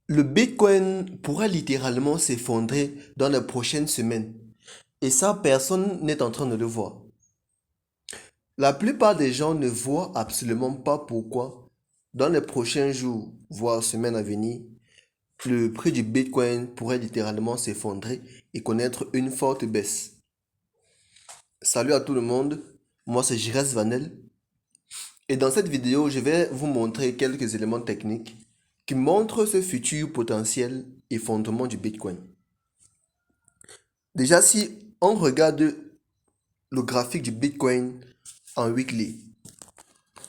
Le Bitcoin pourrait littéralement s'effondrer dans les prochaines semaines. Et ça, personne n'est en train de le voir. La plupart des gens ne voient absolument pas pourquoi, dans les prochains jours, voire semaines à venir, le prix du Bitcoin pourrait littéralement s'effondrer et connaître une forte baisse. Salut à tout le monde, moi c'est Gires Vanel. Et dans cette vidéo, je vais vous montrer quelques éléments techniques qui montrent ce futur potentiel effondrement du Bitcoin. Déjà, si on regarde le graphique du Bitcoin en weekly,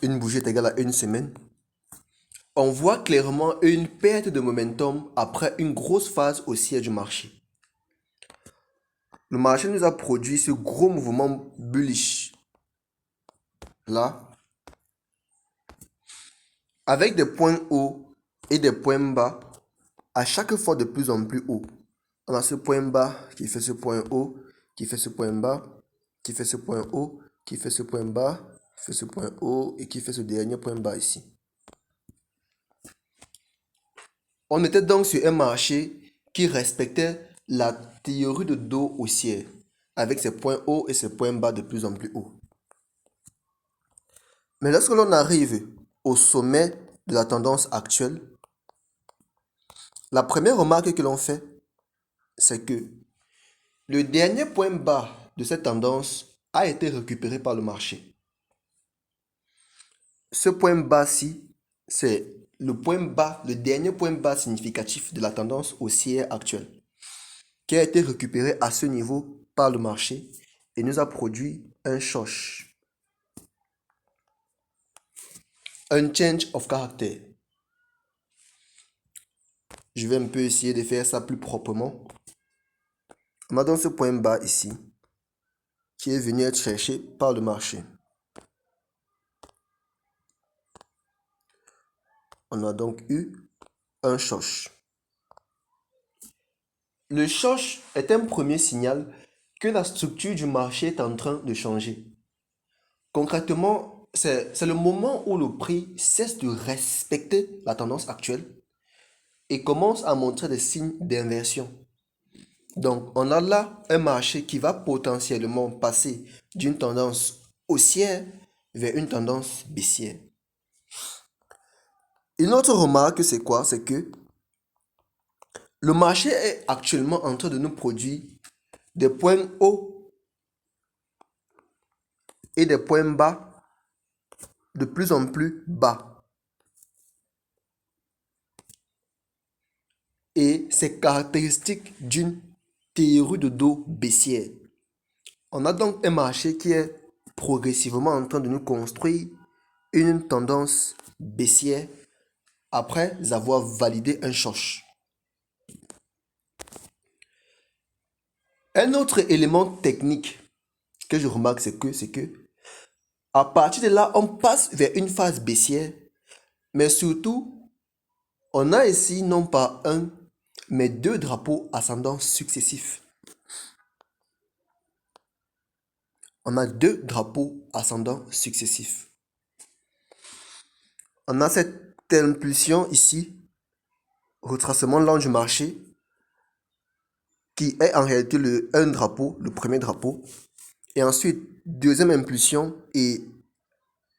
une bougie est égale à une semaine, on voit clairement une perte de momentum après une grosse phase haussière du marché. Le marché nous a produit ce gros mouvement bullish là, avec des points hauts et des points bas à chaque fois de plus en plus haut. On a ce point bas qui fait ce point haut, qui fait ce point bas, qui fait ce point haut, qui fait ce point bas, qui fait ce point haut et qui fait ce dernier point bas ici. On était donc sur un marché qui respectait la théorie de dos haussière, avec ses points hauts et ses points bas de plus en plus hauts. Mais lorsque l'on arrive au sommet de la tendance actuelle, la première remarque que l'on fait, c'est que le dernier point bas de cette tendance a été récupéré par le marché. Ce point bas-ci, c'est le point bas, le dernier point bas significatif de la tendance haussière actuelle, qui a été récupéré à ce niveau par le marché et nous a produit un choc, un change of character. Je vais un peu essayer de faire ça plus proprement. On a donc ce point bas ici, qui est venu être cherché par le marché. On a donc eu un choc. Le choc est un premier signal que la structure du marché est en train de changer. Concrètement, c'est le moment où le prix cesse de respecter la tendance actuelle et commence à montrer des signes d'inversion. Donc, on a là un marché qui va potentiellement passer d'une tendance haussière vers une tendance baissière. Une autre remarque, c'est quoi? C'est que le marché est actuellement en train de nous produire des points hauts et des points bas de plus en plus bas. Et c'est caractéristique d'une théorie de dos baissière. On a donc un marché qui est progressivement en train de nous construire une tendance baissière après avoir validé un choc. Un autre élément technique que je remarque, c'est que à partir de là, on passe vers une phase baissière, mais surtout, on a ici non pas un, mais deux drapeaux ascendants successifs. On a deux drapeaux ascendants successifs. On a cette impulsion ici, retracement lent du marché, qui est en réalité un drapeau, le premier drapeau. Et ensuite, deuxième impulsion et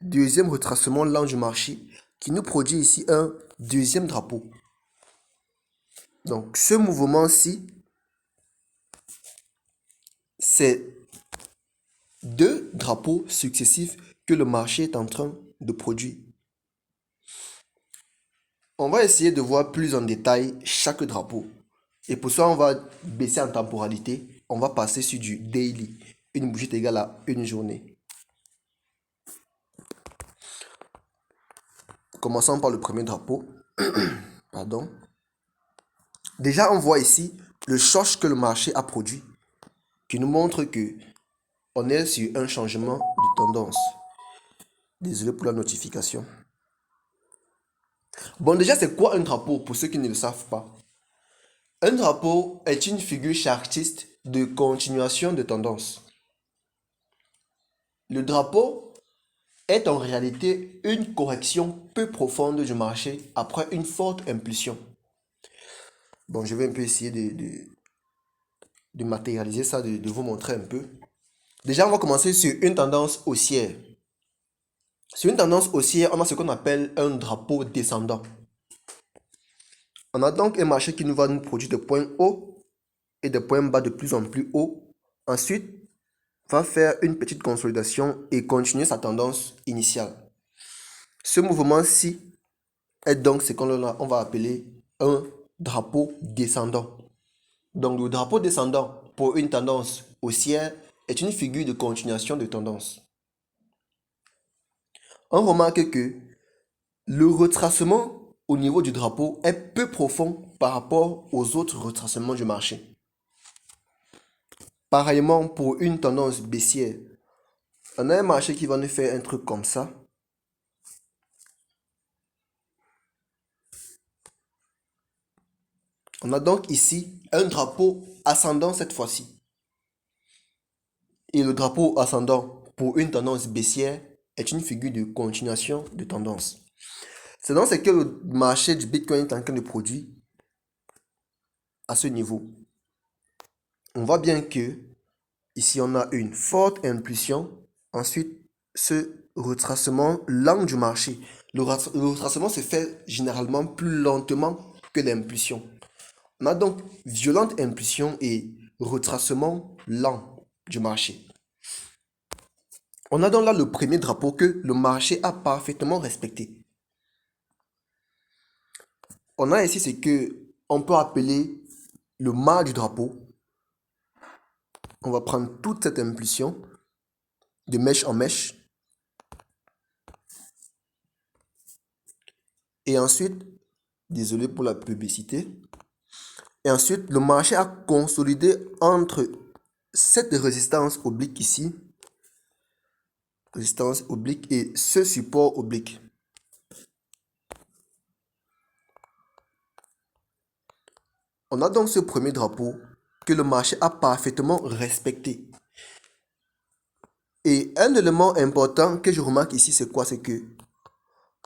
deuxième retracement lent du marché, qui nous produit ici un deuxième drapeau. Donc, ce mouvement-ci, c'est deux drapeaux successifs que le marché est en train de produire. On va essayer de voir plus en détail chaque drapeau. Et pour ça, on va baisser en temporalité. On va passer sur du daily. Une bougie est égale à une journée. Commençons par le premier drapeau. Pardon. Déjà, on voit ici le choc que le marché a produit, qui nous montre que on est sur un changement de tendance. Désolé pour la notification. Bon, déjà, c'est quoi un drapeau pour ceux qui ne le savent pas? Un drapeau est une figure chartiste de continuation de tendance. Le drapeau est en réalité une correction peu profonde du marché après une forte impulsion. Bon, je vais un peu essayer de matérialiser ça, de vous montrer un peu. Déjà, on va commencer sur une tendance haussière. Sur une tendance haussière, on a ce qu'on appelle un drapeau descendant. On a donc un marché qui nous va nous produire des points hauts et des points bas de plus en plus hauts. Ensuite, va faire une petite consolidation et continuer sa tendance initiale. Ce mouvement-ci est donc ce qu'on va appeler un drapeau descendant. Donc le drapeau descendant pour une tendance haussière est une figure de continuation de tendance. On remarque que le retracement au niveau du drapeau est peu profond par rapport aux autres retracements du marché. Pareillement, pour une tendance baissière, on a un marché qui va nous faire un truc comme ça. On a donc ici un drapeau ascendant cette fois-ci. Et le drapeau ascendant pour une tendance baissière est une figure de continuation de tendance. C'est dans ce que le marché du Bitcoin est en train de produire à ce niveau. On voit bien que ici on a une forte impulsion. Ensuite, ce retracement lent du marché. Le retracement se fait généralement plus lentement que l'impulsion. On a donc violente impulsion et retracement lent du marché. On a donc là le premier drapeau que le marché a parfaitement respecté. On a ici ce que on peut appeler le mât du drapeau. On va prendre toute cette impulsion de mèche en mèche. Et ensuite, désolé pour la publicité. Et ensuite, le marché a consolidé entre cette résistance oblique ici, résistance oblique, et ce support oblique. On a donc ce premier drapeau que le marché a parfaitement respecté. Et un élément important que je remarque ici, c'est quoi? C'est que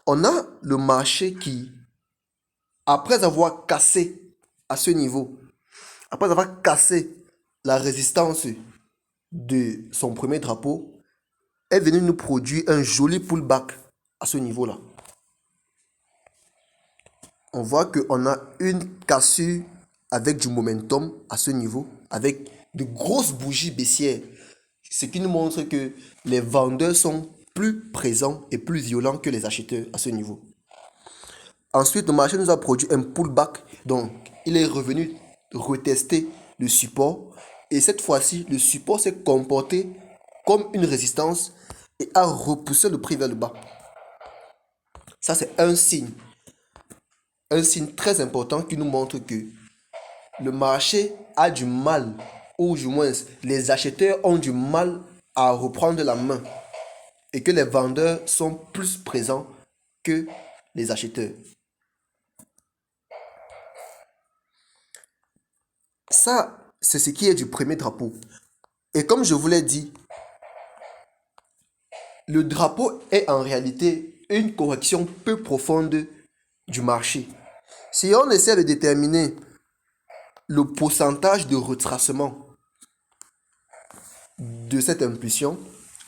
on a le marché qui, après avoir cassé à ce niveau, après avoir cassé la résistance de son premier drapeau, est venu nous produire un joli pullback à ce niveau-là. On voit qu'on a une cassure avec du momentum à ce niveau, avec de grosses bougies baissières, ce qui nous montre que les vendeurs sont plus présents et plus violents que les acheteurs à ce niveau. Ensuite, le marché nous a produit un pullback, donc il est revenu retester le support, et cette fois-ci, le support s'est comporté comme une résistance et a repoussé le prix vers le bas. Ça, c'est un signe très important qui nous montre que le marché a du mal, ou du moins les acheteurs ont du mal à reprendre la main et que les vendeurs sont plus présents que les acheteurs. Ça, c'est ce qui est du premier drapeau. Et comme je vous l'ai dit, le drapeau est en réalité une correction peu profonde du marché. Si on essaie de déterminer le pourcentage de retracement de cette impulsion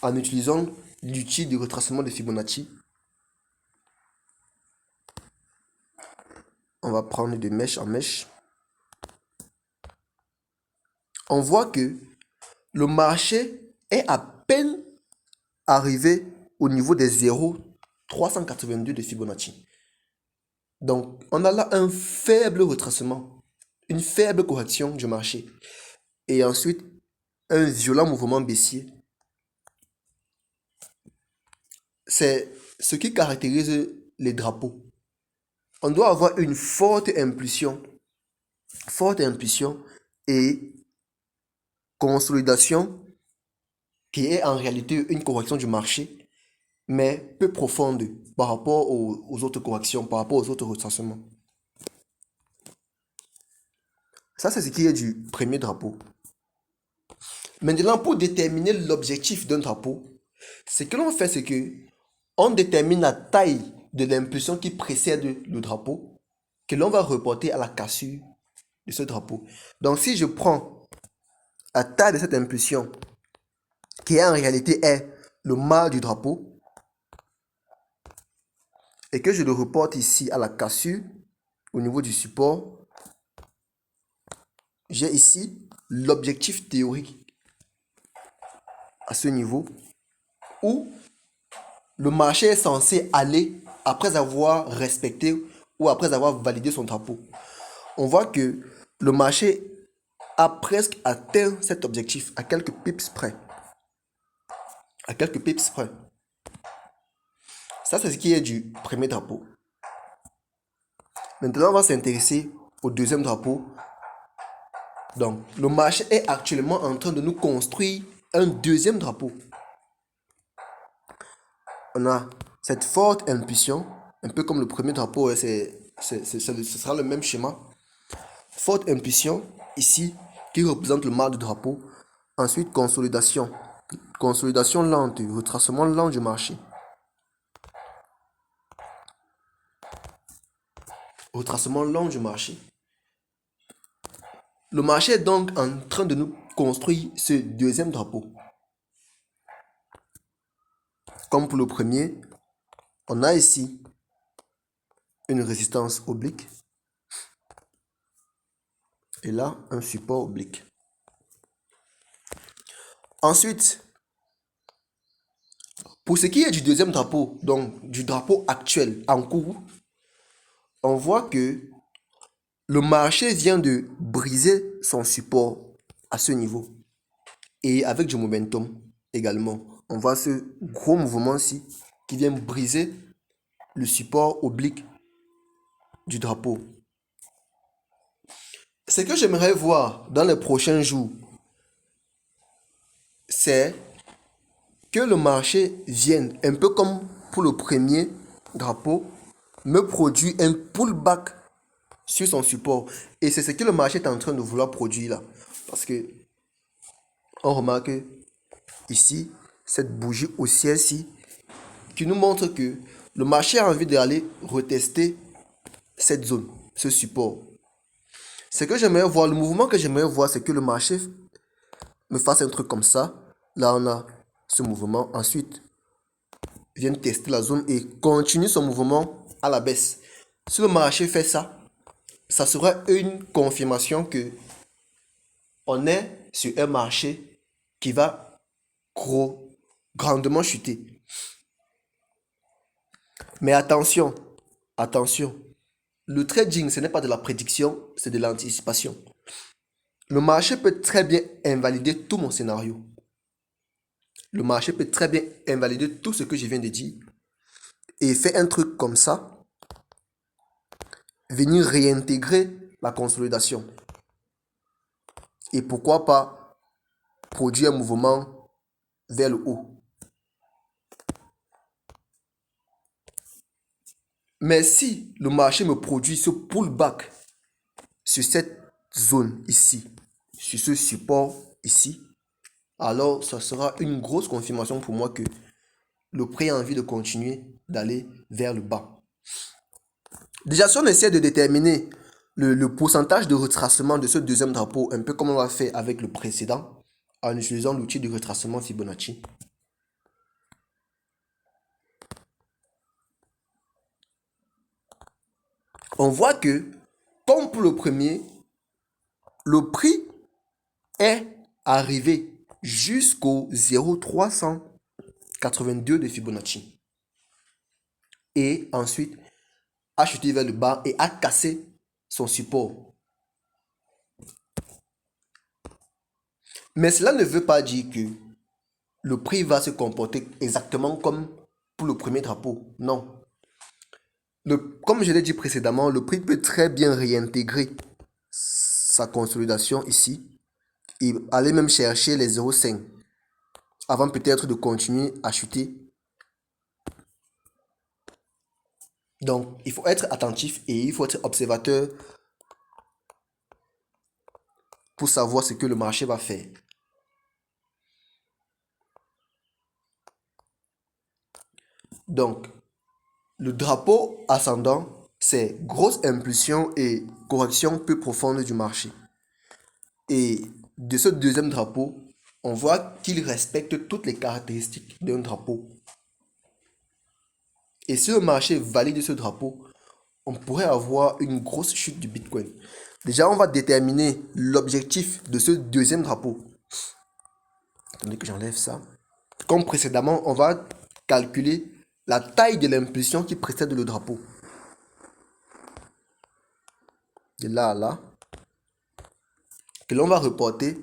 en utilisant l'outil de retracement de Fibonacci, on va prendre de mèche en mèche. On voit que le marché est à peine arrivé au niveau des 0,382 de Fibonacci. Donc, on a là un faible retracement, une faible correction du marché. Et ensuite, un violent mouvement baissier. C'est ce qui caractérise les drapeaux. On doit avoir une forte impulsion et consolidation qui est en réalité une correction du marché, mais peu profonde par rapport aux autres corrections, par rapport aux autres retracements. Ça, c'est ce qui est du premier drapeau. Maintenant, pour déterminer l'objectif d'un drapeau, ce que l'on fait, c'est que on détermine la taille de l'impulsion qui précède le drapeau, que l'on va reporter à la cassure de ce drapeau. Donc si je prends la taille de cette impulsion, qui en réalité est le mât du drapeau, et que je le reporte ici à la cassure, au niveau du support, j'ai ici l'objectif théorique à ce niveau où le marché est censé aller après avoir respecté ou après avoir validé son drapeau. On voit que le marché a presque atteint cet objectif à quelques pips près. À quelques pips près. Ça, c'est ce qui est du premier drapeau. Maintenant, on va s'intéresser au deuxième drapeau. Donc, le marché est actuellement en train de nous construire un deuxième drapeau. On a cette forte impulsion, un peu comme le premier drapeau, ce sera le même schéma. Forte impulsion, ici, qui représente le mât du drapeau. Ensuite, consolidation. Consolidation lente, retracement lent du marché. Retracement lent du marché. Le marché est donc en train de nous construire ce deuxième drapeau. Comme pour le premier, on a ici une résistance oblique. Et là, un support oblique. Ensuite, pour ce qui est du deuxième drapeau, donc du drapeau actuel en cours, on voit que le marché vient de briser son support à ce niveau. Et avec du momentum également. On voit ce gros mouvement-ci qui vient briser le support oblique du drapeau. Ce que j'aimerais voir dans les prochains jours, c'est que le marché vienne, un peu comme pour le premier drapeau, me produire un pullback sur son support. Et c'est ce que le marché est en train de vouloir produire là. Parce que on remarque ici, cette bougie haussière-ci, qui nous montre que le marché a envie d'aller retester cette zone, ce support. Ce que j'aimerais voir, le mouvement que j'aimerais voir, c'est que le marché me fasse un truc comme ça. Là, on a ce mouvement. Ensuite, vienne tester la zone et continue son mouvement à la baisse. Si le marché fait ça, ça sera une confirmation que on est sur un marché qui va grandement chuter. Mais attention, attention, le trading, ce n'est pas de la prédiction, c'est de l'anticipation. Le marché peut très bien invalider tout mon scénario. Le marché peut très bien invalider tout ce que je viens de dire et faire un truc comme ça, venir réintégrer la consolidation. Et pourquoi pas produire un mouvement vers le haut. Mais si le marché me produit ce pullback sur cette zone ici, sur ce support ici, alors ça sera une grosse confirmation pour moi que le prix a envie de continuer d'aller vers le bas. Déjà, si on essaie de déterminer le pourcentage de retracement de ce deuxième drapeau, un peu comme on l'a fait avec le précédent, en utilisant l'outil de retracement Fibonacci, on voit que, comme pour le premier, le prix est arrivé jusqu'au 0,382 de Fibonacci. Et ensuite, a chuté vers le bas et a cassé son support. Mais cela ne veut pas dire que le prix va se comporter exactement comme pour le premier drapeau. Non. Comme je l'ai dit précédemment, le prix peut très bien réintégrer sa consolidation ici et aller même chercher les 0,5 avant peut-être de continuer à chuter. Donc, il faut être attentif et il faut être observateur pour savoir ce que le marché va faire. Donc, le drapeau ascendant ces grosses impulsions et corrections peu profondes du marché. Et de ce deuxième drapeau, on voit qu'il respecte toutes les caractéristiques d'un drapeau. Et si le marché valide ce drapeau, on pourrait avoir une grosse chute du Bitcoin. Déjà, on va déterminer l'objectif de ce deuxième drapeau. Attendez que j'enlève ça. Comme précédemment, on va calculer la taille de l'impulsion qui précède le drapeau. De là à là. Que l'on va reporter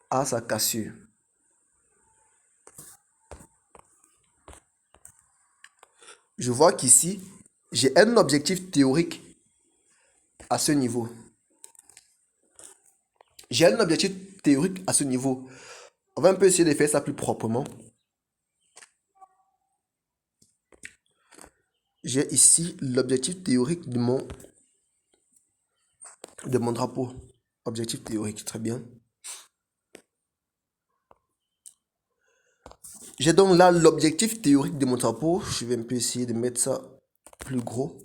à sa cassure. Je vois qu'ici, j'ai un objectif théorique à ce niveau. J'ai un objectif théorique à ce niveau. On va un peu essayer de faire ça plus proprement. J'ai ici l'objectif théorique de mon drapeau. Objectif théorique, très bien. J'ai donc là l'objectif théorique de mon drapeau. Je vais un peu essayer de mettre ça plus gros.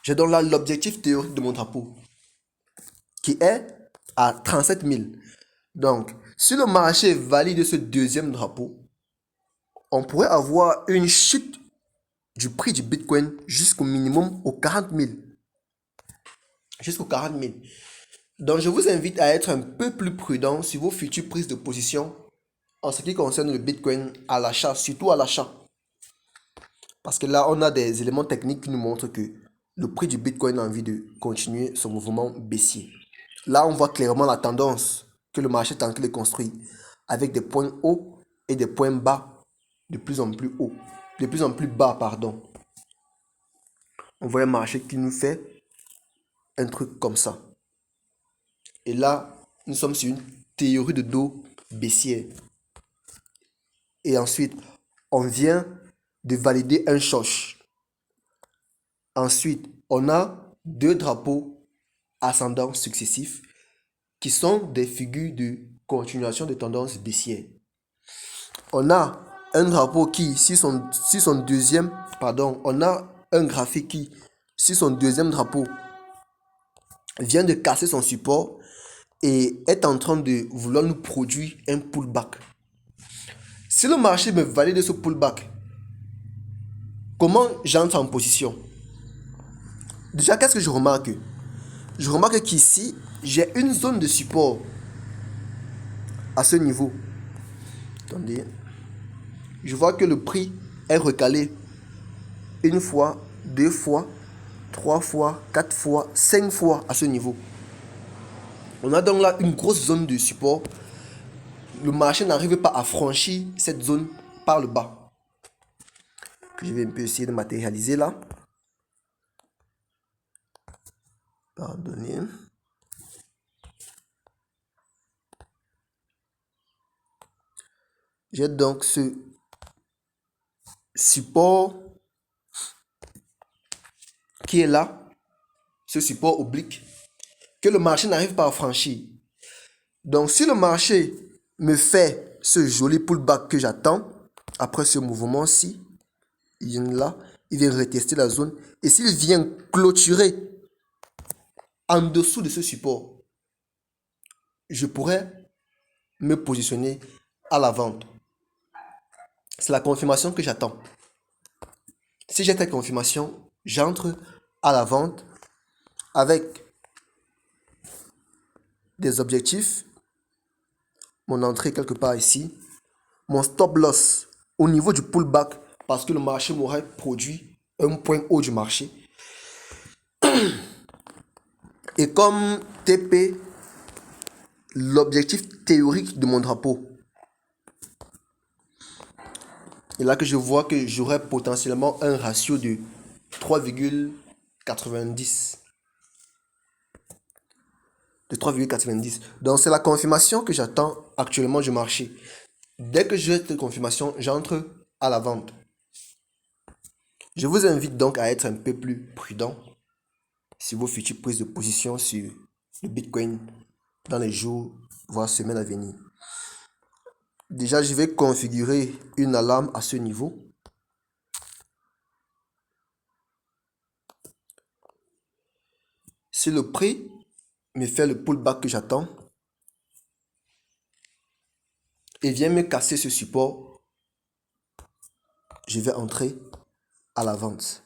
J'ai donc là l'objectif théorique de mon drapeau qui est à 37 000. Donc, si le marché valide ce deuxième drapeau, on pourrait avoir une chute du prix du Bitcoin jusqu'au minimum aux 40 000. Jusqu'aux 40 000. Donc, je vous invite à être un peu plus prudent sur vos futures prises de position en ce qui concerne le Bitcoin à l'achat, surtout à l'achat. Parce que là, on a des éléments techniques qui nous montrent que le prix du Bitcoin a envie de continuer son mouvement baissier. Là, on voit clairement la tendance que le marché est en train de construire avec des points hauts et des points bas de plus en plus hauts, de plus en plus bas, pardon. On voit un marché qui nous fait un truc comme ça. Et là, nous sommes sur une théorie de dos baissière. Et ensuite, on vient de valider un choc. Ensuite, on a deux drapeaux ascendants successifs qui sont des figures de continuation de tendance baissière. On a un drapeau qui, si son deuxième, pardon, on a un graphique qui, si son deuxième drapeau vient de casser son support et est en train de vouloir nous produire un pullback. Si le marché me valide ce pullback, comment j'entre en position? Déjà, qu'est-ce que je remarque? Je remarque qu'ici, j'ai une zone de support à ce niveau. Attendez. Je vois que le prix est recalé une fois, deux fois, trois fois, quatre fois, cinq fois à ce niveau. On a donc là une grosse zone de support. Le marché n'arrive pas à franchir cette zone par le bas. Je vais un peu essayer de matérialiser là. Pardonnez. J'ai donc ce support qui est là, ce support oblique, que le marché n'arrive pas à franchir. Donc si le marché me fait ce joli pullback que j'attends, après ce mouvement-ci, il vient là, il vient retester la zone, et s'il vient clôturer en dessous de ce support, je pourrais me positionner à la vente. C'est la confirmation que j'attends. Si j'ai cette confirmation, j'entre à la vente avec des objectifs, mon entrée quelque part ici, mon stop loss au niveau du pullback parce que le marché m'aurait produit un point haut du marché. Et comme TP, l'objectif théorique de mon drapeau. Et là que je vois que j'aurais potentiellement un ratio de 3,90. De 3,90. Donc c'est la confirmation que j'attends actuellement du marché. Dès que j'ai cette confirmation, j'entre à la vente. Je vous invite donc à être un peu plus prudent sur vos futures prises de position sur le Bitcoin dans les jours voire semaine à venir. Déjà, je vais configurer une alarme à ce niveau. Si le prix me fait le pullback que j'attends et vient me casser ce support, je vais entrer à la vente.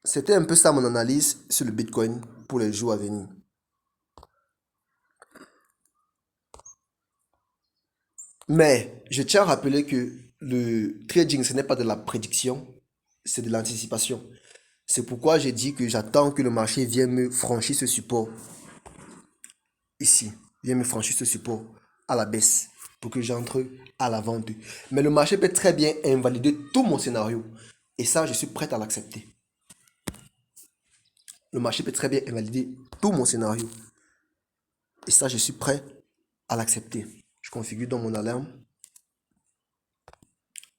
C'était un peu ça mon analyse sur le Bitcoin pour les jours à venir. Mais je tiens à rappeler que le trading, ce n'est pas de la prédiction, c'est de l'anticipation. C'est pourquoi j'ai dit que j'attends que le marché vienne me franchir ce support ici, vienne me franchir ce support à la baisse pour que j'entre à la vente. Mais le marché peut très bien invalider tout mon scénario et ça, je suis prêt à l'accepter. Le marché peut très bien invalider tout mon scénario et ça, je suis prêt à l'accepter. Je configure donc mon alarme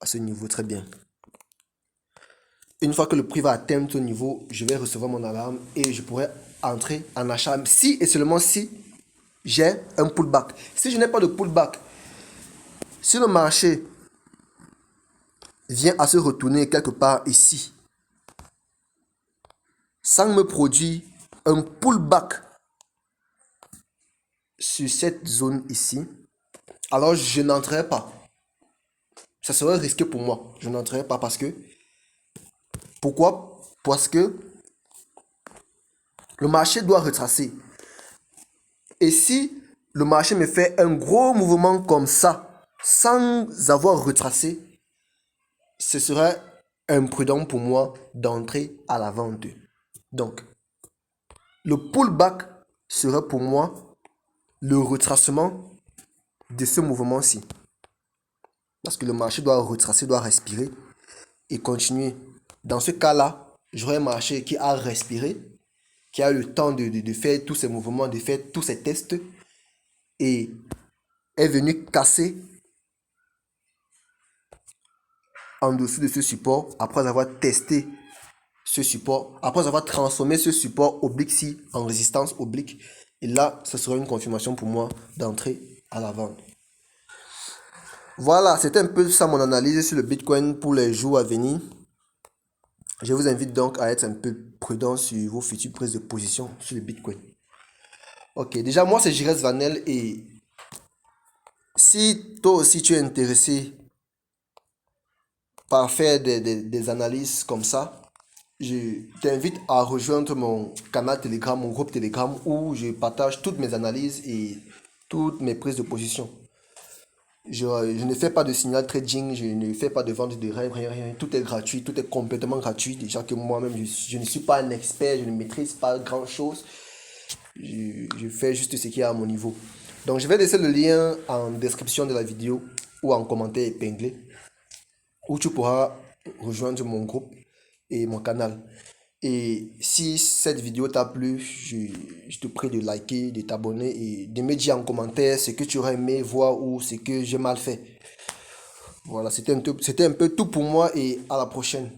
à ce niveau, très bien. Une fois que le prix va atteindre ce niveau, je vais recevoir mon alarme et je pourrai entrer en achat si et seulement si j'ai un pullback. Si je n'ai pas de pullback, si le marché vient à se retourner quelque part ici, sans me produire un pullback sur cette zone ici, alors je n'entrerai pas. Ça serait risqué pour moi. Je n'entrerai pas parce que... Pourquoi? Parce que le marché doit retracer. Et si le marché me fait un gros mouvement comme ça, sans avoir retracé, ce serait imprudent pour moi d'entrer à la vente. Donc, le pullback serait pour moi le retracement de ce mouvement-ci. Parce que le marché doit retracer, doit respirer et continuer. Dans ce cas-là, j'aurai un marché qui a respiré, qui a eu le temps de faire tous ces mouvements, de faire tous ces tests et est venu casser en dessous de ce support après avoir testé ce support, après avoir transformé ce support oblique-ci en résistance oblique. Et là, ce sera une confirmation pour moi d'entrer à la vente. Voilà, c'était un peu ça mon analyse sur le Bitcoin pour les jours à venir. Je vous invite donc à être un peu prudent sur vos futures prises de position sur le Bitcoin. Ok, déjà moi c'est Jires Vanel et si toi aussi tu es intéressé par faire des analyses comme ça, je t'invite à rejoindre mon canal Telegram, mon groupe Telegram où je partage toutes mes analyses et toutes mes prises de position. Je ne fais pas de signal trading, je ne fais pas de vente de rêve, rien. Tout est gratuit, tout est complètement gratuit. Déjà que moi-même, je ne suis pas un expert, je ne maîtrise pas grand-chose. Je fais juste ce qui est à mon niveau. Donc, je vais laisser le lien en description de la vidéo ou en commentaire épinglé où tu pourras rejoindre mon groupe et mon canal. Et si cette vidéo t'a plu, je te prie de liker, de t'abonner et de me dire en commentaire ce que tu aurais aimé voir ou ce que j'ai mal fait. Voilà, c'était un peu tout pour moi et à la prochaine.